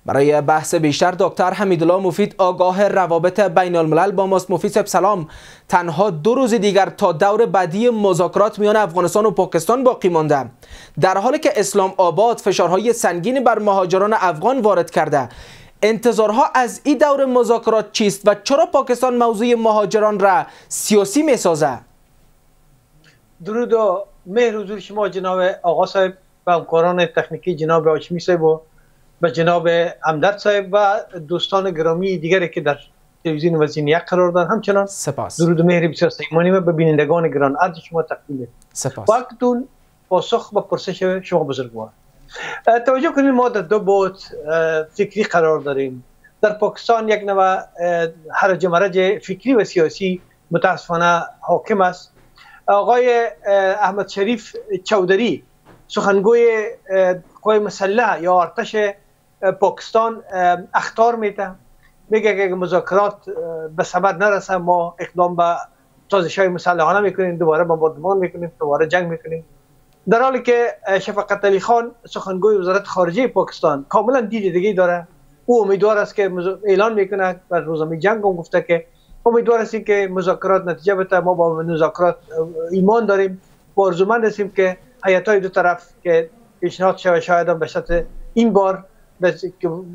برای بحث بیشتر دکتر حمیدالله مفید آگاه روابط بین الملل با ماست. مفید صاحب سلام. تنها 2 روز دیگر تا دور بعدی مذاکرات میان افغانستان و پاکستان باقی مانده، در حالی که اسلام آباد فشارهای سنگین بر مهاجران افغان وارد کرده. انتظارها از این دور مذاکرات چیست و چرا پاکستان موضوع مهاجران را سیاسی میسازه؟ درود و مهر حضور شما جناب آقا صاحب و همکاران تکنیکی جناب هاشمی صاحب و جناب همدرد صاحب و دوستان گرامی دیگری که در تلویزیون وزین یک قرار دارند. همچنان سپاس. درود و مهر بسیار صمیمانه و به بینندگان گران عرض شما تقدیم می‌کنم. سپاس. وقتتون پاسخ به پرسش شما بزرگوار. توجه کنید، ما در 2 بعد فکری قرار داریم. در پاکستان یک نوع هرج و مرج فکری و سیاسی متاسفانه حاکم است. آقای احمد شریف چودری سخنگوی قوای مسلح یا ارتش پاکستان اخطار میده، میگه که مذاکرات به ثمر نرسه ما اقدام به سازش‌های مسلحانه میکنیم، دوباره بمباردمان میکنیم، دوباره جنگ میکنیم. در حالی که شفقت علی خان سخنگوی وزارت خارجه پاکستان کاملا دید دیگه داره. او امیدوار است که اعلان میکنه و روزنامه جنگ هم گفته که امیدوار هستیم که مذاکرات نتیجه بده. ما با مذاکرات ایمان داریم، آرزومند هستیم که هیئت‌های دو طرف که پیشنهاد شود شاید هم به شرط این بار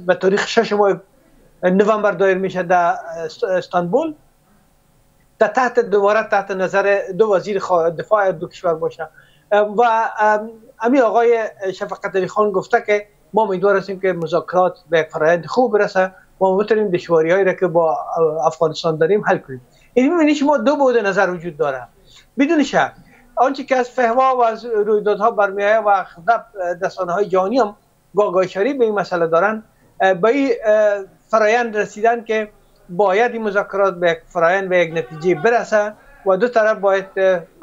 به تاریخ 6 ماه نوامبر دایر میشه در استانبول، دوباره تحت نظر 2 وزیر دفاع 2 کشور باشه. و امیر آقای شفقت علی خان گفته که ما امیدوار هستیم که مذاکرات به یک فرآیند خوب برسه، ما بتونیم دشواری‌هایی را که با افغانستان داریم حل کنیم. این می‌بینید شما 2 بعد نظر وجود داره. بدون شک آنچه که از فحوا و از رویدادها برمی‌آید و رسانه‌های جهانی هم گاه اشاره به این مسئله دارن، به این فرآیند رسیدن که باید این مذاکرات به یک فرآیند و یک نتیجه برسه و 2 طرف باید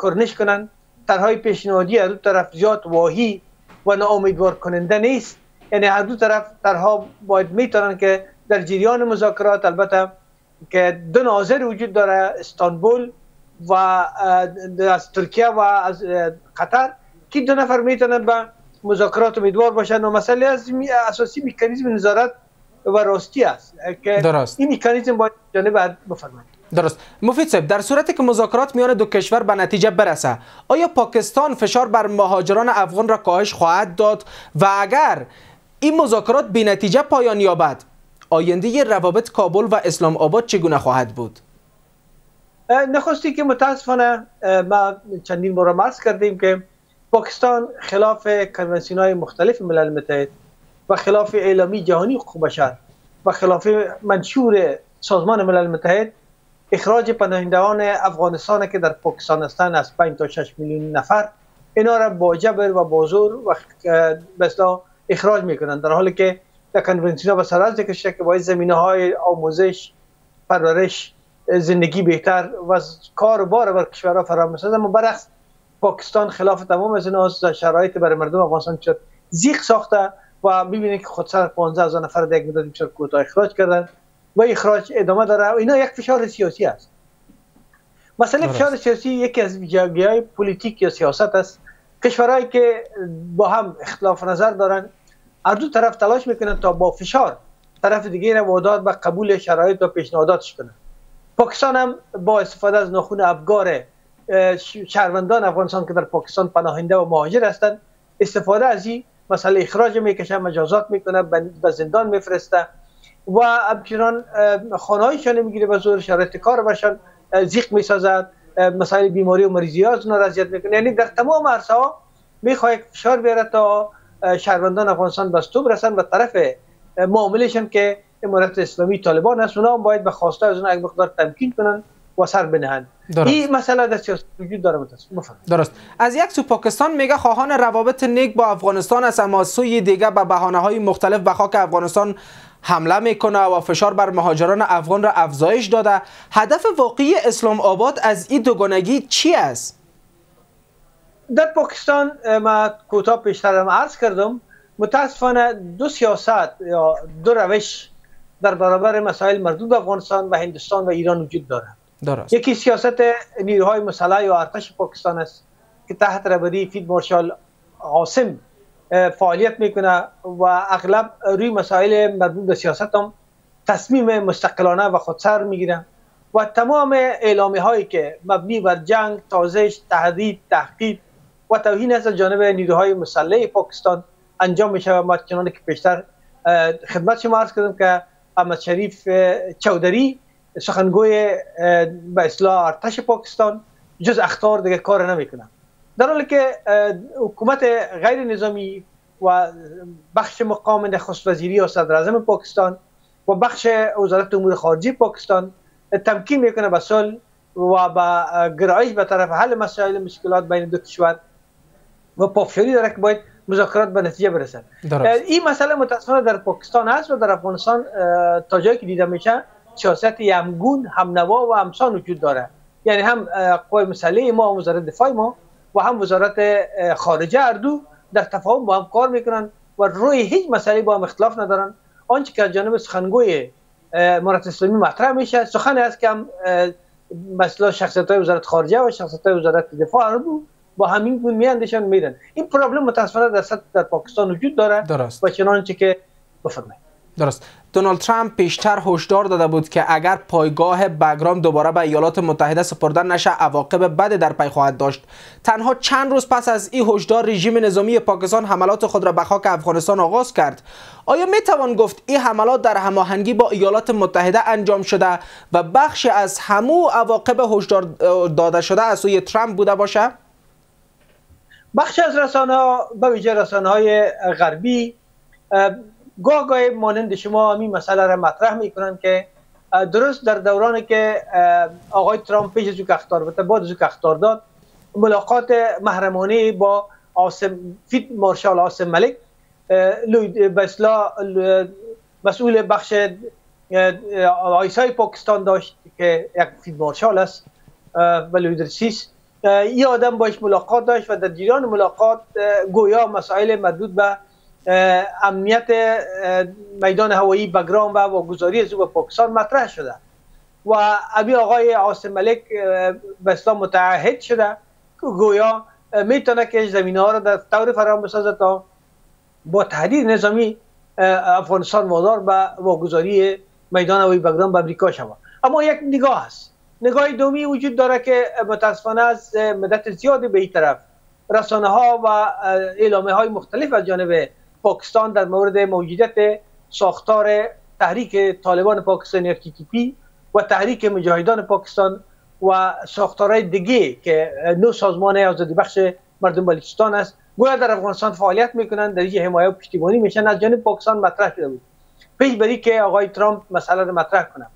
کرنش کنن. طرح‌های پیشنهادی از 2 طرف زیاد واهی و ناامیدوار کننده نیست. یعنی هر 2 طرف طرح‌ها باید میتونن که در جریان مذاکرات، البته که 2 ناظر وجود داره، استانبول و از ترکیه و از قطر، که 2 نفر میتونن به مذاکرات امیدوار باشن و مسئله از اساسی مکانیزم نظارت و راستی است که درست. این مکانیزم باید جانب بفرمایید. درست. مفید صاحب، در صورتی که مذاکرات میان 2 کشور به نتیجه برسه، آیا پاکستان فشار بر مهاجران افغان را کاهش خواهد داد و اگر این مذاکرات بی نتیجه پایان یابد، آینده روابط کابل و اسلام آباد چگونه خواهد بود؟ نخستی که متاسفانه ما چندین بار عرض کردیم که پاکستان خلاف کنوانسیون‌های مختلف ملل متحد و خلاف اعلامی جهانی حقوق بشر و خلاف منشور سازمان ملل متحد اخراج پناهندگان افغانستان که در پاکستان هستند از 5 تا 6 میلیون نفر، اینا را با جبر و با زور و مثلا اخراج میکنند، در حالی که در کنوانسیون به سر ذکر شده که باید زمینه‌های آموزش، پرورش، زندگی بهتر و کار و بار بر کشورها فراهم می‌سازد. اما برعکس پاکستان خلاف تمام از اینا شرایط برای مردم افغانستان شد زیق ساخته و می‌بینید که خودسر 15000 نفر در یک مدت بسیار کوتاه اخراج کردن و اخراج ادامه داره. اینا یک فشار سیاسی است. مسئله فشار سیاسی یکی از ویژگی‌های پلیتیک یا سیاست است. کشورهایی که با هم اختلاف نظر دارن، هر 2 طرف تلاش میکنن تا با فشار طرف دیگه را وادار به قبول شرایط و پیشنهاداتش کنن. پاکستان هم با استفاده از ناخون افگار شهروندان افغانستان که در پاکستان پناهنده و مهاجر هستند، استفاده از این مسئله اخراج میکشه، مجازات میکنه، به زندان میفرسته و همچنان خانه‌هایشان میگیره، به زور شرایط کار برشان زیق میسازد، مسائل بیماری و مریضی ها از اونها اذیت میکنه. یعنی در تمام عرصه‌ها میخواد فشار بیاره تا شهروندان افغانستان به استوب برسن و طرف معاملشون که امارت اسلامی طالبان است، اونا هم باید به خواسته از اونها یک مقدار تمکین کنن و سر بنهند. این مسئله در سیاست وجود داره. درست. از یک سو پاکستان میگه خواهان روابط نیک با افغانستان است، اما سوی دیگه به بهانه‌های مختلف به خاک افغانستان حمله میکنه و فشار بر مهاجران افغان را افزایش داده. هدف واقعی اسلام آباد از این دوگانگی چی است؟ در پاکستان ما کوتاه پیشتر هم عرض کردم، متاسفانه 2 سیاست یا 2 روش در برابر مسائل مربوط به افغانستان و هندوستان و ایران وجود داره. درست. یکی سیاست نیروهای مسلح یا ارتش پاکستان است که تحت رهبری فیلد مارشال عاصم فعالیت میکنه و اغلب روی مسائل مربوط به سیاست هم تصمیم مستقلانه و خودسر میگیره و تمام اعلامی هایی که مبنی بر جنگ، تازش، تهدید، تحقیر و توهین از جانب نیروهای مسلح پاکستان انجام میشه و ما چنانه که پیشتر خدمت شما عرض کردم که احمد شریف چودری سخنگوی به اصطلاح ارتش پاکستان جز اخطار دیگه کار نمیکنه، در حالی که حکومت غیر نظامی و بخش مقام نخست وزیری و صدر اعظم پاکستان و بخش وزارت امور خارجه پاکستان تمکین میکنه به صلح و به گرایش به طرف حل مسائل مشکلات بین دو کشور و پافشاری داره که باید مذاکرات به نتیجه برسن. این مسئله متاسفانه در پاکستان هست و در افغانستان تا جایی که دیده میشه سیاست همگون، همنوا و همسان وجود داره، یعنی هم قوای مسلح ما، وزارت دفاع ما و هم وزارت خارجه هر دو در تفاهم با هم کار میکنن و روی هیچ مسئله با هم اختلاف ندارن. آنچه که از جانب سخنگوی امارت اسلامی مطرح میشه سخنی است که هم مثلا شخصیت‌های وزارت خارجه و شخصیت‌های وزارت دفاع هر دو با همین گونه میاندیشن میرن. این پروبلم متاسفانه در پاکستان وجود داره. درست. و چنانچه که بفرمایید. درست. دونالد ترامپ پیشتر هشدار داده بود که اگر پایگاه بگرام دوباره به ایالات متحده سپرده نشه عواقب بد در پی خواهد داشت. تنها چند روز پس از این هشدار رژیم نظامی پاکستان حملات خود را به خاک افغانستان آغاز کرد. آیا می توان گفت این حملات در هماهنگی با ایالات متحده انجام شده و بخشی از همو عواقب هشدار داده شده از سوی ترامپ بوده باشه؟ بخش از رسانه‌ها به ویژه رسانه‌های غربی گاهی مانند شما همین مسئله را مطرح میکنن که درست در دورانی که آقای ترامپ پیش از او که اخطار بده بعد از او که اخطار داد ملاقات محرمانه با فیلد مارشال عاصم ملک به اصطلاح مسئول بخش آیسای پاکستان داشت که یک فیلد مارشال است و لویدرسیس، این آدم باش ملاقات داشت و در جریان ملاقات گویا مسائل مربوط به امنیت میدان هوایی بگرام و واگذاری از او به پاکستان مطرح شده و ابی آقای عاصم ملک به اسلام متعهد شده که گویا میتونه که زمینه ها را در طور فراهم بسازد تا با تهدید نظامی افغانستان وادار به واگذاری میدان هوایی بگرام به امریکا شود. اما یک نگاه است، نگاه دومی وجود داره که متاسفانه از مدت زیادی به این طرف رسانه ها و اعلامیه های مختلف از جانب پاکستان در مورد موجودیت ساختار تحریک طالبان پاکستان یا TTP و تحریک مجاهدان پاکستان و ساختارهای دیگه که نو سازمان آزادی بخش مردم بلوچستان است گویا در افغانستان فعالیت میکنن، در این حمایت و پشتیبانی میشن، از جانب پاکستان مطرح شده بود پیش بری که آقای ترامپ مسئله رو مطرح کنه.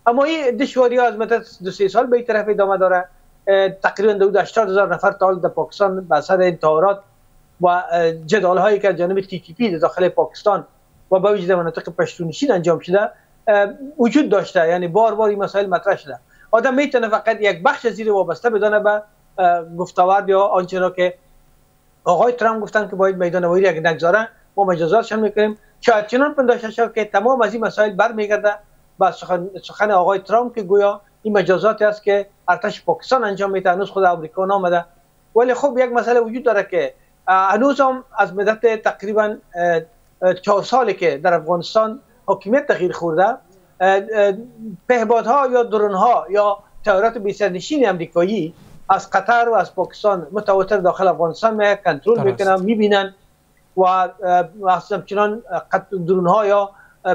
اما این دشواری ها از مدت 2-3 سال به این طرف ادامه داره. تقریبا حدود 80,000 نفر تا حال در پاکستان به اثر انتحارات و جدال هایی که از جانب TTP در داخل پاکستان و به ویژه مناطق پشتونشین انجام شده وجود داشته، یعنی بار بار این مسائل مطرح شده. آدم میتونه فقط یک بخش زیر وابسته بدانه به گفتاورد یا آنچه را که آقای ترامپ گفتن که باید میدان هوایی یک نگذارن، ما مجازاتشان میکنیم. شاید چنان پنداشته شد که تمام از این مسائل برمیگرده با سخن آقای ترامپ که گویا این مجازاتی است که ارتش پاکستان انجام میده، هنوز خود امریکا نامده. ولی خب یک مسئله وجود داره که هنوز هم از مدت تقریبا 4 سالی که در افغانستان حاکمیت تغییر خورده، پهپادها یا درونها یا طیارات بی‌سرنشین امریکایی از قطر و از پاکستان متواتر داخل افغانستان می کنترل میکنن، میبینن و همچنان درونها یا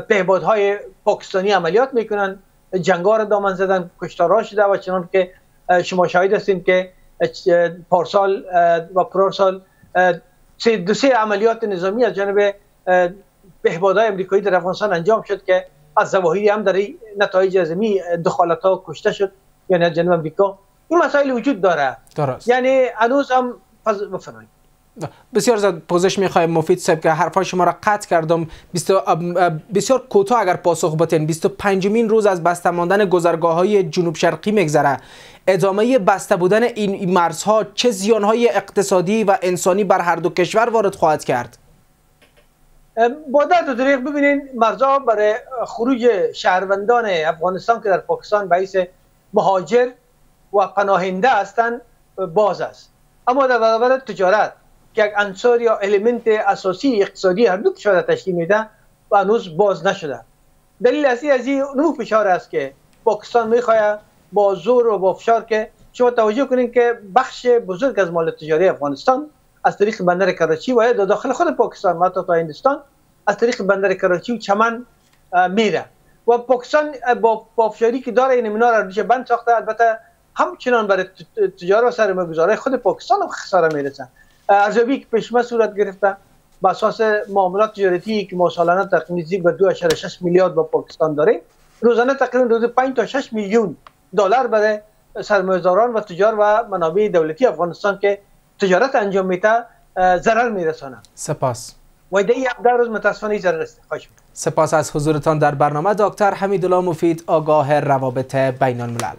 پهپادهای پاکستانی عملیات میکنن، جنگا را دامن زدن، کشتارها شده و چنان که شما شاهد هستین که پارسال و پارسال 2-3 عملیات نظامی از جانب پهپادهای امریکایی در افغانستان انجام شد که از ظواهری هم در نتایج ازمی دخالت‌ها کشته شد، یعنی از جانب امریکا. این مسائل وجود داره. درست. یعنی هنوز هم بفرمایید. بسیار زیاد پوزش میخوایم مفید صاحب که حرفای شما را قطع کردم. بسیار کوتاه اگر پاسخ بدین. 25مین روز از بسته ماندن گذرگاه‌های جنوب شرقی میگذره. ادامه بسته بودن این مرزها چه زیانهای اقتصادی و انسانی بر هر دو کشور وارد خواهد کرد؟ با درد دریغ ببینین مرزها برای خروج شهروندان افغانستان که در پاکستان به حیث مهاجر و پناهنده هستند باز است، اما در برابر تجارت که یک عنصر یا الیمنت اساسی اقتصادی هر دو کشور تشکیل میده و هنوز باز نشده. دلیل اصلی از این نوع فشار است که پاکستان میخواد با زور و با فشار که شما توجه کنید که بخش بزرگ از مال تجاری افغانستان از طریق بندر کراچی و یا داخل خود پاکستان و تا هندوستان از طریق بندر کراچی و چمن میره و پاکستان با پافشاری که داره این اینا را ریشه بند ساخته. البته همچنان برای تجار و سرمایه‌گذارای خود پاکستان هم خساره میرسه. ارزیابی که پیش‌مه صورت گرفته بر اساس معاملات تجارتی که ما سالانه تقریبا نزدیک به 2.6 میلیارد با پاکستان داریم، روزانه تقریبا حدود 5 تا 6 میلیون دلار برای سرمایه‌گذاران و تجار و منابع دولتی افغانستان که تجارت انجام میده ضرر میرسانه. سپاس. و در 17 روز متاسفانه ضرر است. خواهش می‌کنم. سپاس از حضورتان در برنامه دکتر حمیدالله مفید، آگاه روابط بین الملل.